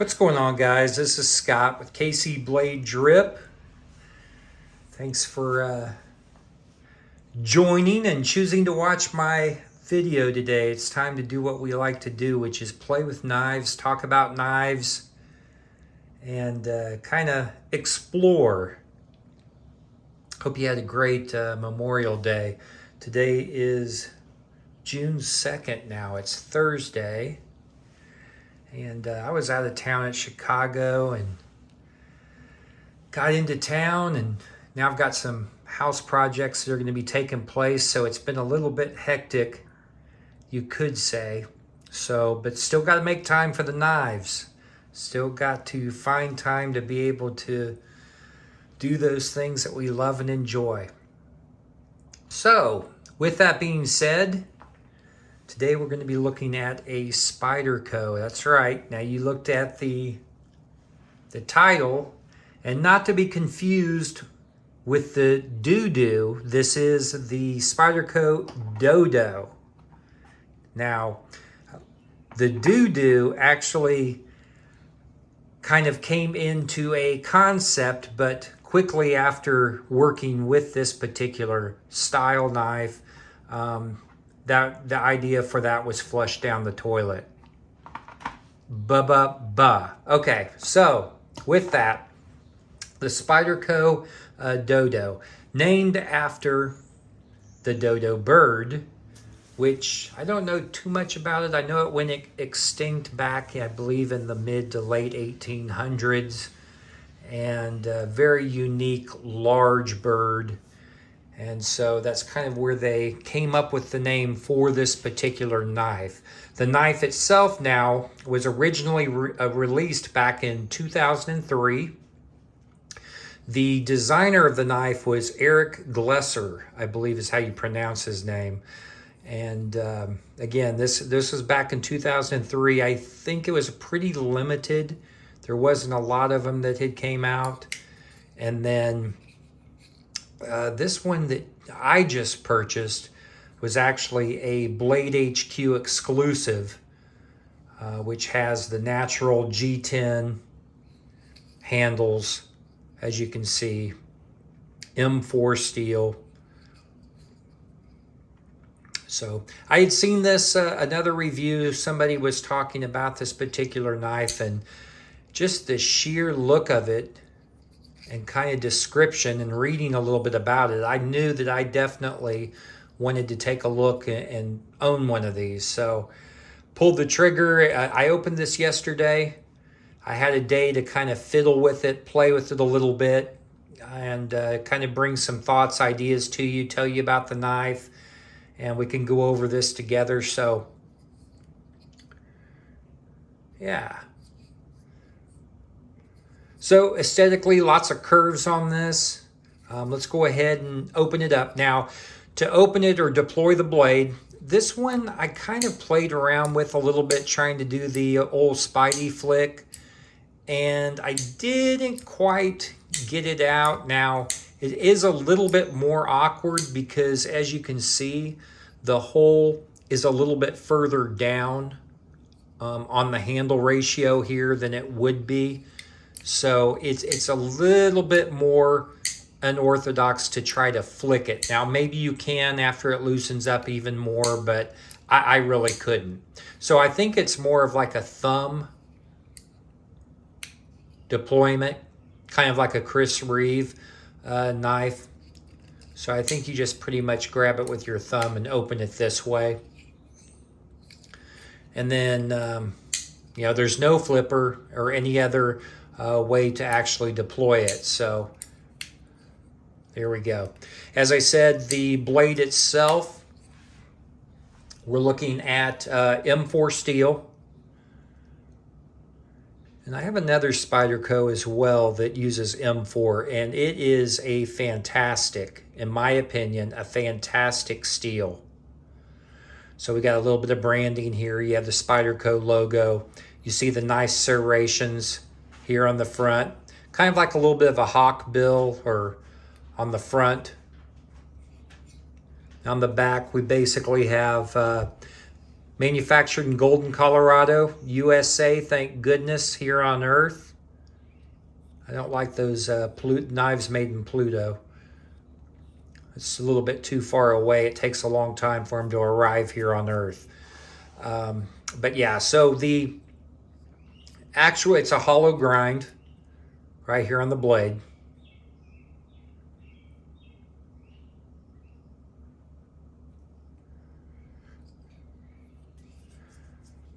What's going on, guys? This is Scott with KC Blade Drip. Thanks for joining and choosing to watch my video today. It's time to do what we like to do, which is play with knives, talk about knives, and kind of explore. Hope you had a great Memorial Day. Today is June 2nd now. It's Thursday. And I was out of town at Chicago and got into town, and now I've got some house projects that are going to be taking place, so it's been a little bit hectic, you could say. But still got to make time for the knives. Still got to find time to be able to do those things that we love and enjoy. So, with that being said, today we're going to be looking at a Spyderco. That's right. Now you looked at the title, and not to be confused with the Dodo. This is the Spyderco Dodo. Now, the Dodo actually kind of came into a concept, but quickly after working with this particular style knife, the idea for that was flushed down the toilet. Okay, so with that, the Spyderco Dodo, named after the dodo bird, which I don't know too much about it. I know it went extinct back, I believe, in the mid to late 1800s, and a very unique, large bird. And so that's kind of where they came up with the name for this particular knife. The knife itself now was originally released back in 2003. The designer of the knife was Eric Glesser, I believe is how you pronounce his name. And again, this was back in 2003. I think it was pretty limited. There wasn't a lot of them that had came out. And then this one that I just purchased was actually a Blade HQ exclusive, which has the natural G10 handles, as you can see, M4 steel. So I had seen this, another review, somebody was talking about this particular knife, and just the sheer look of it and kind of description and reading a little bit about it, I knew that I definitely wanted to take a look and own one of these. So pulled the trigger. I opened this yesterday. I had a day to kind of fiddle with it, play with it a little bit, and kind of bring some thoughts, ideas to you, tell you about the knife, and we can go over this together. So yeah. So aesthetically, lots of curves on this. Let's go ahead and open it up. Now, to open it or deploy the blade, this one I kind of played around with a little bit, trying to do the old Spidey flick, and I didn't quite get it out. Now, it is a little bit more awkward because, as you can see, the hole is a little bit further down on the handle ratio here than it would be. So it's a little bit more unorthodox to try to flick it. Now, maybe you can after it loosens up even more, but I really couldn't. So I think it's more of like a thumb deployment, kind of like a Chris Reeve knife. So I think you just pretty much grab it with your thumb and open it this way. And then, you know, there's no flipper or any other way to actually deploy it. So there we go. As I said, the blade itself, we're looking at M4 steel. And I have another Spyderco as well that uses M4, and it is a fantastic, in my opinion, a fantastic steel. So we got a little bit of branding here. You have the Spyderco logo. You see the nice serrations here on the front, kind of like a little bit of a hawk bill or on the front. On the back, we basically have Manufactured in Golden, Colorado, USA, thank goodness, here on Earth. I don't like those knives made in Pluto. It's a little bit too far away. It takes a long time for them to arrive here on Earth. But yeah, so it's a hollow grind right here on the blade.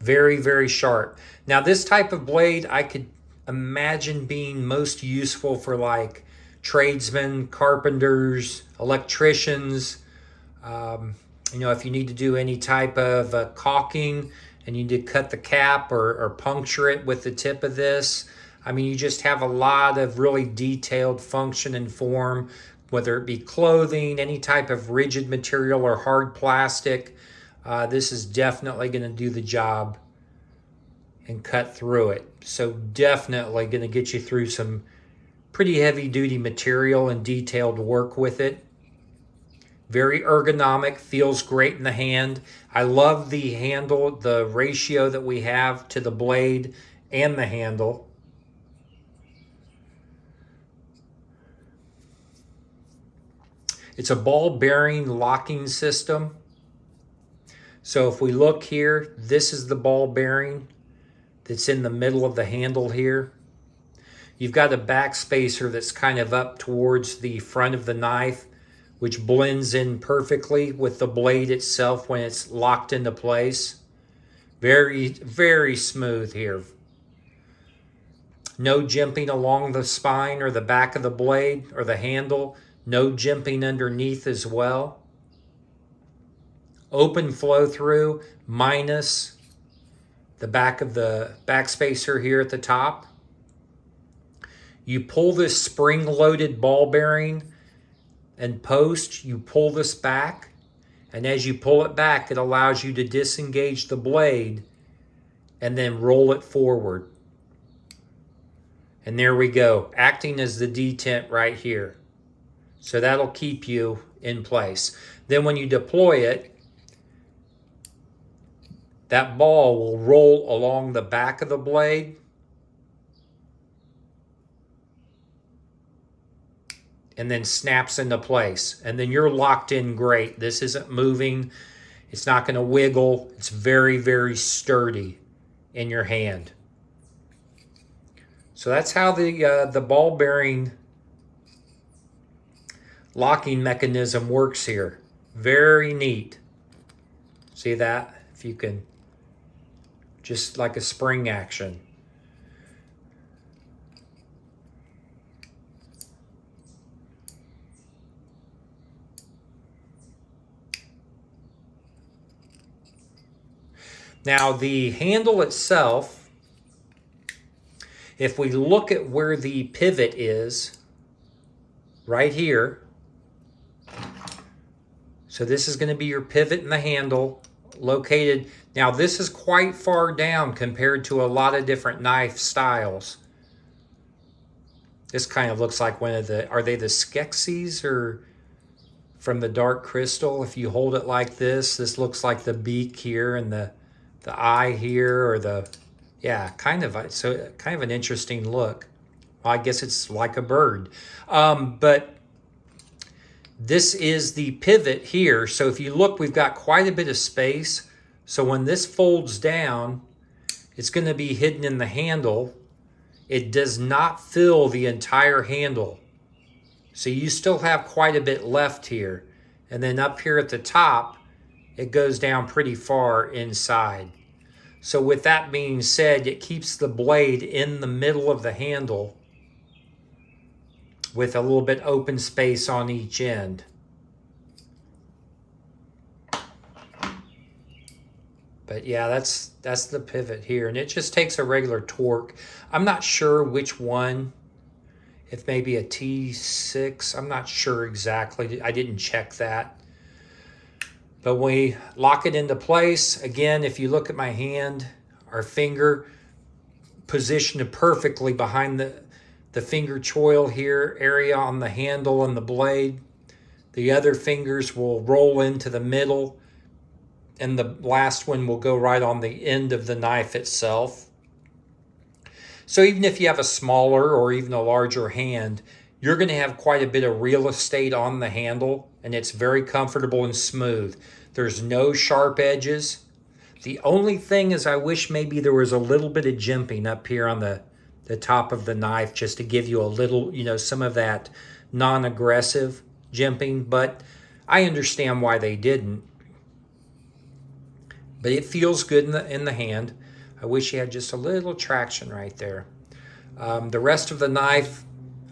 Very, very sharp. Now this type of blade I could imagine being most useful for like tradesmen, carpenters, electricians. You know, if you need to do any type of caulking and you need to cut the cap or puncture it with the tip of this. I mean, you just have a lot of really detailed function and form, whether it be clothing, any type of rigid material or hard plastic. This is definitely going to do the job and cut through it. So definitely going to get you through some pretty heavy duty material and detailed work with it. Very ergonomic, feels great in the hand. I love the handle, the ratio that we have to the blade and the handle. It's a ball bearing locking system. So if we look here, this is the ball bearing that's in the middle of the handle here. You've got a back spacer that's kind of up towards the front of the knife, which blends in perfectly with the blade itself when it's locked into place. Very, very smooth here. No jimping along the spine or the back of the blade or the handle. No jimping underneath as well. Open flow through minus the back of the back spacer here at the top. You pull this spring-loaded ball bearing and post, you pull this back, and as you pull it back, it allows you to disengage the blade and then roll it forward. And there we go, acting as the detent right here. So that'll keep you in place. Then when you deploy it, that ball will roll along the back of the blade and then snaps into place. And then you're locked in great. This isn't moving. It's not going to wiggle. It's very, very sturdy in your hand. So that's how the ball bearing locking mechanism works here. Very neat. See that? If you can, just like a spring action. Now the handle itself, if we look at where the pivot is, right here, so this is going to be your pivot in the handle, located. Now this is quite far down compared to a lot of different knife styles. This kind of looks like one of the, are they the Skeksis or from the Dark Crystal? If you hold it like this looks like the beak here and the eye here, or the, yeah, kind of an interesting look. Well, I guess it's like a bird. But this is the pivot here. So if you look, we've got quite a bit of space. So when this folds down, it's going to be hidden in the handle. It does not fill the entire handle. So you still have quite a bit left here. And then up here at the top, it goes down pretty far inside. So with that being said, it keeps the blade in the middle of the handle with a little bit open space on each end. But yeah, that's the pivot here, and it just takes a regular torque. I'm not sure which one, if maybe a T6, I'm not sure exactly. I didn't check that. But when we lock it into place, again, if you look at my hand, our finger positioned perfectly behind the finger choil here, area on the handle and the blade. The other fingers will roll into the middle, and the last one will go right on the end of the knife itself. So even if you have a smaller or even a larger hand, you're going to have quite a bit of real estate on the handle, and it's very comfortable and smooth. There's no sharp edges. The only thing is I wish maybe there was a little bit of jimping up here on the top of the knife, just to give you a little, some of that non-aggressive jimping, but I understand why they didn't. But it feels good in the hand. I wish you had just a little traction right there. The rest of the knife,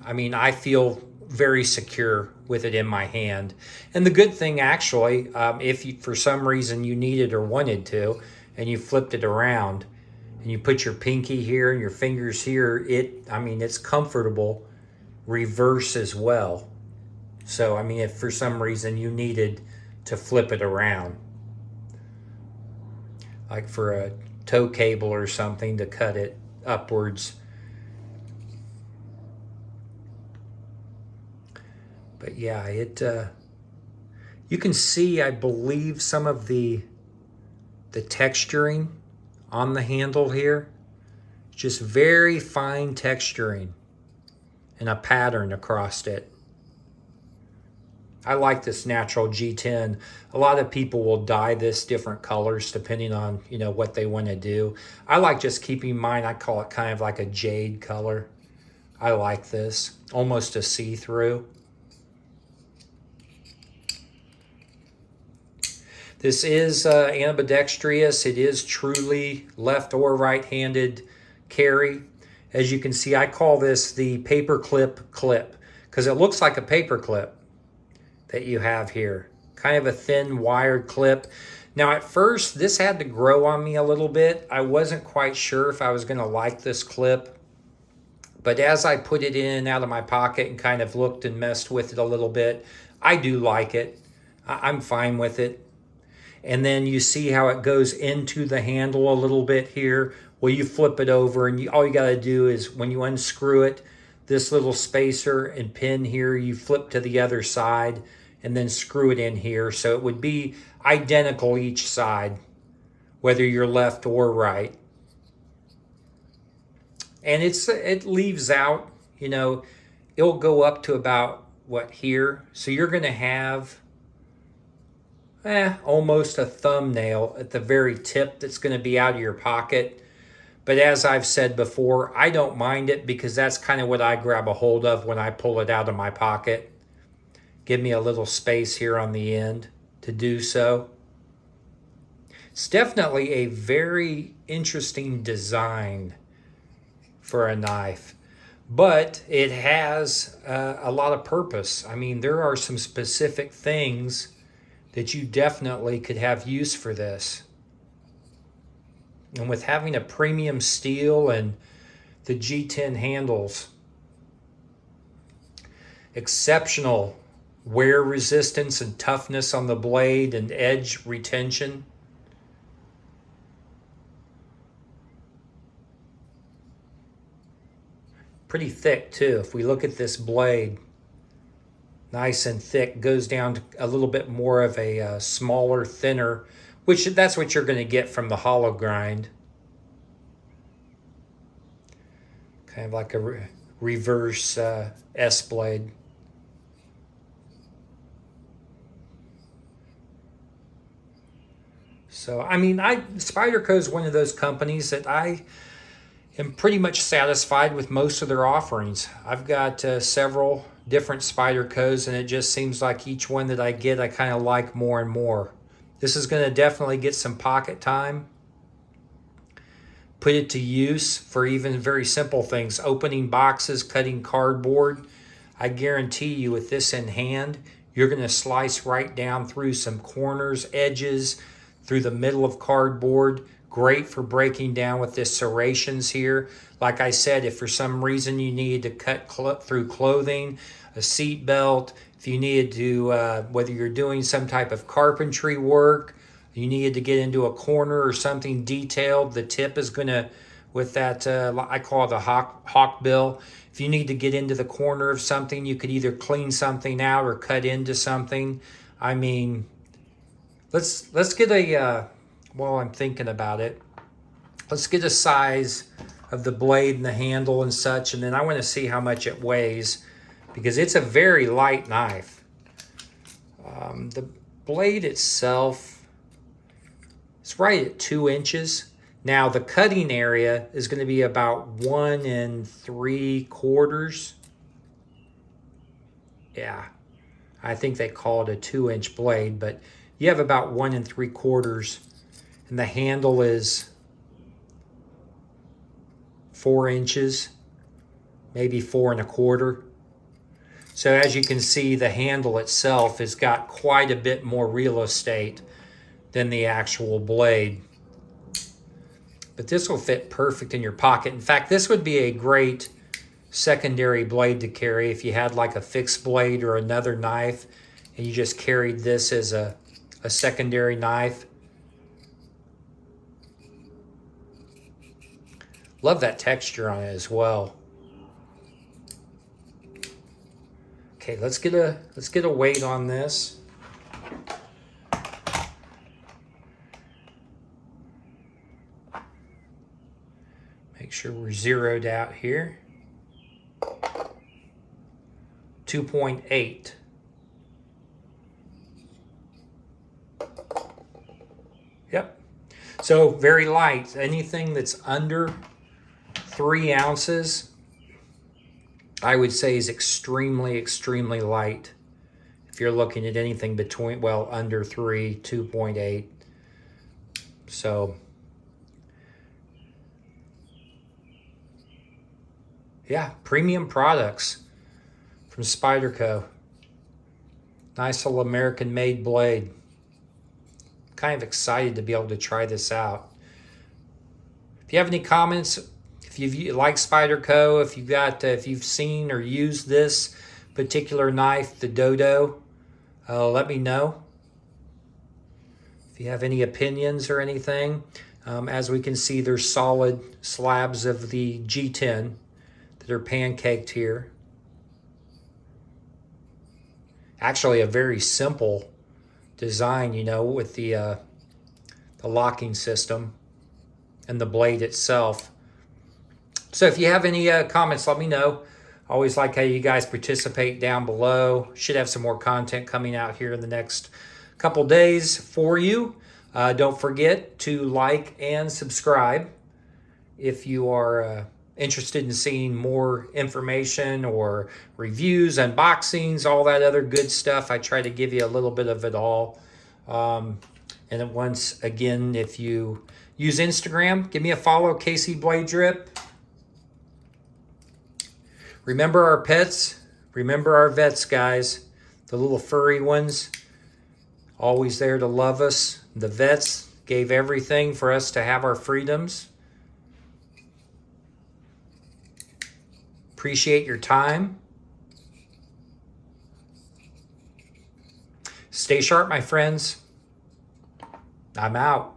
I mean, I feel very secure with it in my hand. And the good thing, actually, if you, for some reason you needed or wanted to, and you flipped it around, and you put your pinky here and your fingers here, it's comfortable reverse as well. So, I mean, if for some reason you needed to flip it around, like for a tow cable or something to cut it upwards. But yeah, you can see, I believe, some of the texturing on the handle here. Just very fine texturing and a pattern across it. I like this natural G10. A lot of people will dye this different colors depending on, what they want to do. I like just keeping mine, I call it kind of like a jade color. I like this, almost a see-through. This is ambidextrous. It is truly left or right-handed carry. As you can see, I call this the paperclip clip because it looks like a paperclip that you have here. Kind of a thin wired clip. Now at first, this had to grow on me a little bit. I wasn't quite sure if I was gonna like this clip. But as I put it in and out of my pocket and kind of looked and messed with it a little bit, I do like it. I'm fine with it. And then you see how it goes into the handle a little bit here. Well, you flip it over and all you gotta do is when you unscrew it, this little spacer and pin here, you flip to the other side and then screw it in here. So it would be identical each side, whether you're left or right. And it leaves out, it'll go up to about, here? So you're gonna have almost a thumbnail at the very tip that's gonna be out of your pocket. But as I've said before, I don't mind it because that's kind of what I grab a hold of when I pull it out of my pocket. Give me a little space here on the end to do so. It's definitely a very interesting design for a knife, but it has a lot of purpose. I mean, there are some specific things that you definitely could have use for this. And with having a premium steel and the G10 handles, exceptional wear resistance and toughness on the blade and edge retention. Pretty thick too. If we look at this blade, nice and thick, goes down to a little bit more of a smaller, thinner, which that's what you're going to get from the hollow grind. Kind of like a reverse S blade. So, I mean, Spyderco is one of those companies that I am pretty much satisfied with most of their offerings. I've got several different Spydercos, and it just seems like each one that I get, I kind of like more and more. This is going to definitely get some pocket time. Put it to use for even very simple things. Opening boxes, cutting cardboard. I guarantee you with this in hand, you're going to slice right down through some corners, edges, through the middle of cardboard. Great for breaking down with this serrations here. Like I said, if for some reason you needed to cut through clothing, a seat belt, if you needed to, whether you're doing some type of carpentry work, you needed to get into a corner or something detailed, the tip is going to, with that, I call it a hawk bill. If you need to get into the corner of something, you could either clean something out or cut into something. I mean, Let's get a, while I'm thinking about it, let's get a size of the blade and the handle and such, and then I want to see how much it weighs, because it's a very light knife. The blade itself is right at 2 inches. Now the cutting area is going to be about 1 3/4. Yeah, I think they call it a 2-inch blade, but you have about 1 3/4, and the handle is 4 inches, maybe 4 1/4. So as you can see, the handle itself has got quite a bit more real estate than the actual blade. But this will fit perfect in your pocket. In fact, this would be a great secondary blade to carry if you had like a fixed blade or another knife and you just carried this as a secondary knife. Love that texture on it as well. Okay, let's get a weight on this. Make sure we're zeroed out here. 2.8. Yep. So very light. Anything that's under 3 ounces, I would say, is extremely, extremely light. If you're looking at anything between, well, under 3, 2.8. So, yeah, premium products from Spyderco. Nice little American-made blade. Kind of excited to be able to try this out. If you have any comments, if you like Spyderco, if you've seen or used this particular knife, the Dodo, let me know. If you have any opinions or anything, as we can see, there's solid slabs of the G10 that are pancaked here. Actually, a very simple design, you know, with the locking system and the blade itself. So if you have any comments, let me know. Always like how you guys participate down below. Should have some more content coming out here in the next couple days for you. Don't forget to like and subscribe if you are interested in seeing more information or reviews, unboxings, all that other good stuff. I try to give you a little bit of it all. And then once again, if you use Instagram, give me a follow, KC Blade Drip. Remember our pets. Remember our vets, guys. The little furry ones. Always there to love us. The vets gave everything for us to have our freedoms. Appreciate your time. Stay sharp, my friends. I'm out.